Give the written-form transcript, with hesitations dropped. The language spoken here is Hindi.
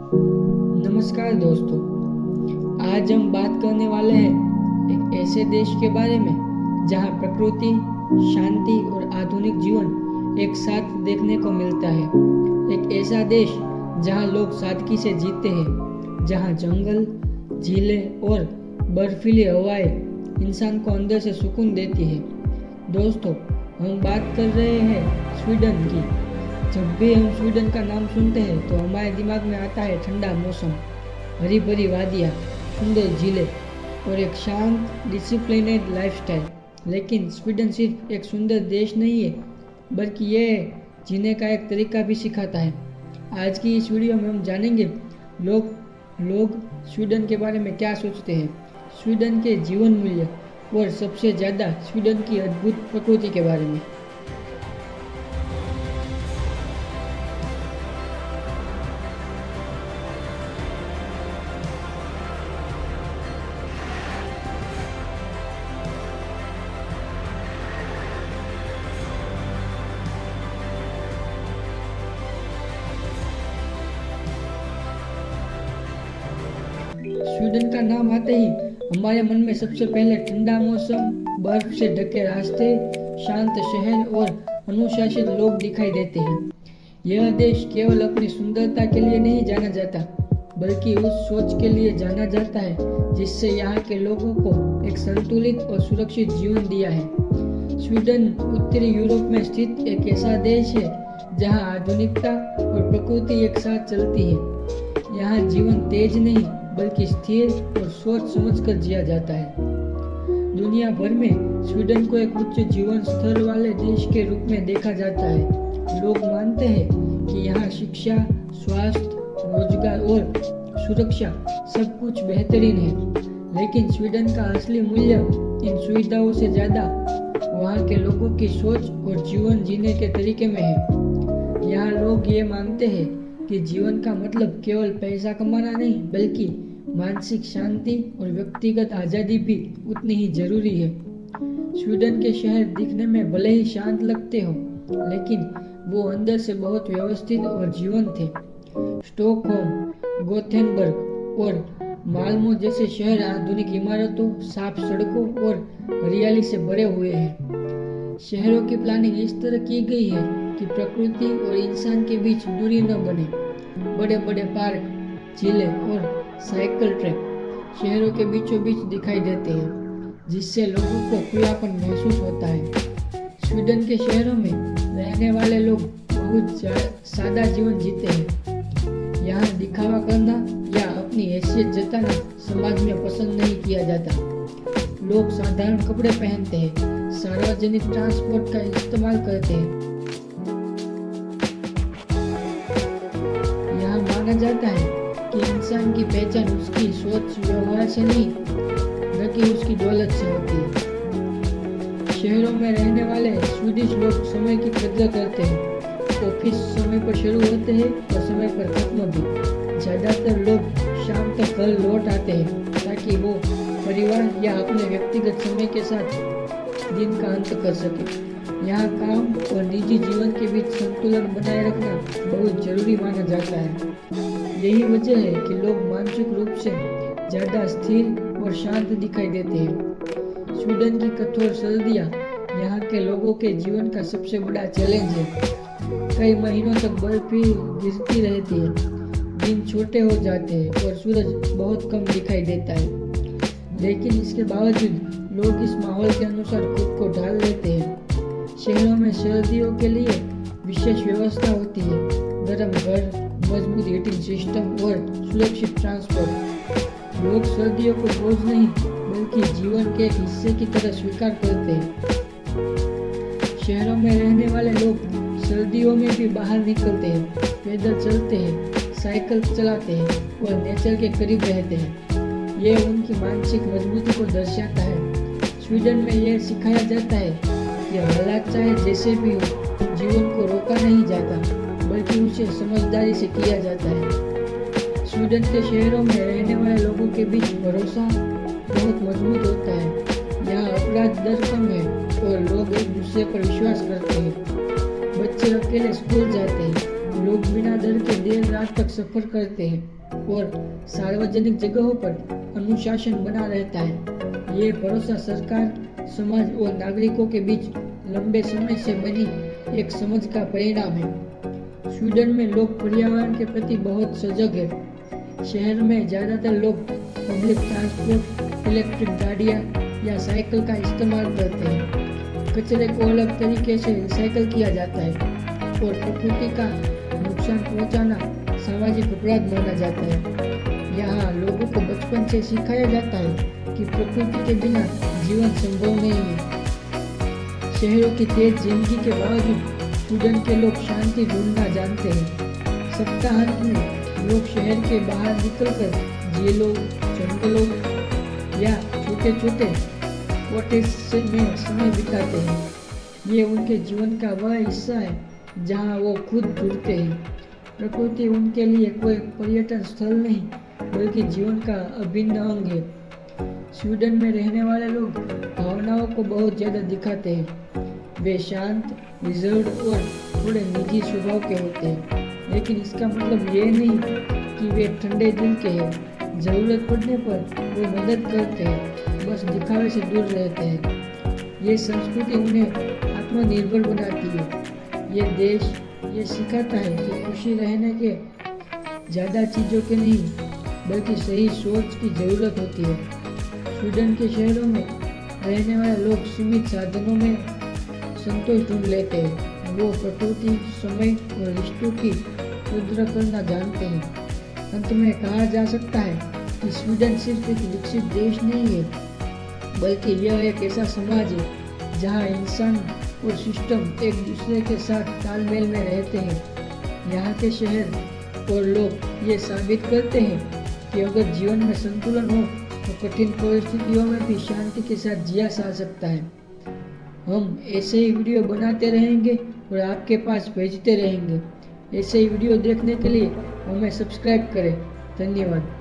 नमस्कार दोस्तों, आज हम बात करने वाले हैं एक ऐसे देश के बारे में जहां प्रकृति, शांति और आधुनिक जीवन एक साथ देखने को मिलता है। एक ऐसा देश जहां लोग सादगी से जीते हैं, जहां जंगल, झीलें और बर्फीली हवाएं इंसान को अंदर से सुकून देती है। दोस्तों, हम बात कर रहे हैं स्वीडन की। जब भी हम स्वीडन का नाम सुनते हैं तो हमारे दिमाग में आता है ठंडा मौसम, हरी भरी वादियाँ, सुंदर झीलें और एक शांत डिसिप्लिनेड लाइफस्टाइल। लेकिन स्वीडन सिर्फ एक सुंदर देश नहीं है, बल्कि यह जीने का एक तरीका भी सिखाता है। आज की इस वीडियो में हम जानेंगे लोग स्वीडन के बारे में क्या सोचते हैं, स्वीडन के जीवन मूल्य और सबसे ज़्यादा स्वीडन की अद्भुत प्रकृति के बारे में। स्वीडन का नाम आते ही हमारे मन में सबसे पहले ठंडा मौसम, बर्फ से ढके रास्ते, शांत शहर और अनुशासित लोग दिखाई देते हैं। यह देश केवल अपनी सुंदरता के लिए नहीं जाना जाता, बल्कि उस सोच के लिए जाना जाता है जिससे यहाँ के लोगों को एक संतुलित और सुरक्षित जीवन दिया है। स्वीडन उत्तरी यूरोप में स्थित एक ऐसा देश है जहाँ आधुनिकता और प्रकृति एक साथ चलती है। यहाँ जीवन तेज नहीं बल्कि स्थिर और सोच समझकर जिया जाता है। दुनिया भर में स्वीडन को एक उच्च जीवन स्तर वाले देश के रूप में देखा जाता है। लोग मानते हैं कि यहाँ शिक्षा, स्वास्थ्य, रोजगार और सुरक्षा सब कुछ बेहतरीन है। लेकिन स्वीडन का असली मूल्य इन सुविधाओं से ज़्यादा वहाँ के लोगों की सोच और जीवन जीने के तरीके में है। यहाँ लोग ये मानते हैं कि जीवन का मतलब केवल पैसा कमाना नहीं, बल्कि मानसिक शांति और व्यक्तिगत आज़ादी भी उतनी ही जरूरी है। स्वीडन के शहर दिखने में भले ही शांत लगते हो, लेकिन वो अंदर से बहुत व्यवस्थित और जीवंत थे। स्टॉकहोम, गोथेनबर्ग और माल्मो जैसे शहर आधुनिक इमारतों, साफ सड़कों और हरियाली से भरे हुए हैं। शहरों की प्लानिंग इस तरह की गई है कि प्रकृति और इंसान के बीच दूरी न बने। बड़े बड़े पार्क, झीलें और साइकिल ट्रैक शहरों के बीचों बीच दिखाई देते हैं, जिससे लोगों को खुलापन महसूस होता है। स्वीडन के शहरों में रहने वाले लोग बहुत सादा जीवन जीते हैं। यहाँ दिखावा करना या अपनी हैसियत जताना समाज में पसंद नहीं किया जाता। लोग साधारण कपड़े पहनते हैं, सार्वजनिक ट्रांसपोर्ट का इस्तेमाल करते हैं। यहाँ माना जाता है कि इंसान की पहचान उसकी सोच व्यवहार से नहीं, बल्कि उसकी दौलत से होती है। शहरों में रहने वाले स्वीडिश लोग समय की कदर करते हैं। ऑफिस समय पर शुरू होते हैं और समय पर खत्म भी। ज़्यादातर लोग शाम तक घर लौट आते हैं ताकि वो परिवार या अपने व्यक्तिगत समय के साथ दिन का अंत कर सके। यहाँ काम और निजी जीवन के बीच संतुलन बनाए रखना बहुत जरूरी माना जाता है। यही वजह है कि लोग मानसिक रूप से ज़्यादा स्थिर और शांत दिखाई देते हैं। स्वीडन की कठोर सर्दियाँ यहाँ के लोगों के जीवन का सबसे बड़ा चैलेंज है। कई महीनों तक बर्फ ही गिरती रहती है, दिन छोटे हो जाते हैं और सूरज बहुत कम दिखाई देता है। लेकिन इसके बावजूद लोग इस माहौल के अनुसार खुद को ढाल लेते हैं। शहरों में सर्दियों के लिए विशेष व्यवस्था होती है, गर्म घर, मजबूत हीटिंग सिस्टम और सुरक्षित ट्रांसपोर्ट। लोग सर्दियों को बोझ नहीं बल्कि जीवन के एक हिस्से की तरह स्वीकार करते हैं। शहरों में रहने वाले लोग सर्दियों में भी बाहर निकलते हैं, पैदल चलते हैं, साइकिल चलाते हैं और नेचर के करीब रहते हैं। ये उनकी मानसिक मजबूती को दर्शाता है। स्वीडन में यह सिखाया जाता है कि हालात चाहे जैसे भी हो, जीवन को रोका नहीं जाता, बल्कि उसे समझदारी से किया जाता है। स्वीडन के शहरों में रहने वाले लोगों के बीच भरोसा बहुत मजबूत होता है। यहाँ अपराध दर कम है और लोग एक दूसरे पर विश्वास करते हैं। बच्चे अकेले स्कूल जाते हैं, लोग बिना डर के देर रात तक सफर करते हैं और सार्वजनिक जगहों पर अनुशासन बना रहता है। ये भरोसा सरकार, समाज और नागरिकों के बीच लंबे समय से बनी एक समझ का परिणाम है। स्वीडन में लोग पर्यावरण के प्रति बहुत सजग है। शहर में ज्यादातर लोग पब्लिक ट्रांसपोर्ट, इलेक्ट्रिक गाड़ियां या साइकिल का इस्तेमाल करते हैं। कचरे को अलग तरीके से रिसाइकल किया जाता है और प्रकृति का नुकसान पहुंचाना सामाजिक अपराध माना जाता है। यहाँ लोगों को बचपन से सिखाया जाता है कि प्रकृति के बिना जीवन संभव नहीं है। शहरों की तेज जिंदगी के बावजूद स्वीडन के लोग शांति ढूंढना जानते हैं। सप्ताहांत में लोग शहर के बाहर निकलकर झीलों, जंगलों या छोटे छोटे कॉटेज में समय बिताते हैं। ये उनके जीवन का वह हिस्सा है जहाँ वो खुद जुड़ते हैं। प्रकृति उनके लिए कोई पर्यटन स्थल नहीं बल्कि जीवन का अभिन्न अंग है। स्वीडन में रहने वाले लोग भावनाओं को बहुत ज्यादा दिखाते हैं। वे शांत, रिजर्व्ड और थोड़े निजी स्वभाव के होते हैं, लेकिन इसका मतलब ये नहीं कि वे ठंडे दिल के हैं। जरूरत पड़ने पर वो मदद करते हैं, बस दिखावे से दूर रहते हैं। ये संस्कृति उन्हें आत्मनिर्भर बनाती है। ये देश ये सिखाता है कि खुशी रहने के ज़्यादा चीज़ों के नहीं बल्कि सही सोच की ज़रूरत होती है। स्वीडन के शहरों में रहने वाले लोग सीमित साधनों में संतोष ढूंढ लेते हैं। वो प्रकृति, समय और रिश्तों की कदर करना जानते हैं। अंत में कहा जा सकता है कि स्वीडन सिर्फ एक विकसित देश नहीं है बल्कि यह एक ऐसा समाज है जहां इंसान और सिस्टम एक दूसरे के साथ तालमेल में रहते हैं। यहाँ के शहर और लोग ये साबित करते हैं कि अगर जीवन में संतुलन हो तो कठिन परिस्थितियों में भी शांति के साथ जिया जा सकता है। हम ऐसे ही वीडियो बनाते रहेंगे और आपके पास भेजते रहेंगे। ऐसे ही वीडियो देखने के लिए हमें सब्सक्राइब करें। धन्यवाद।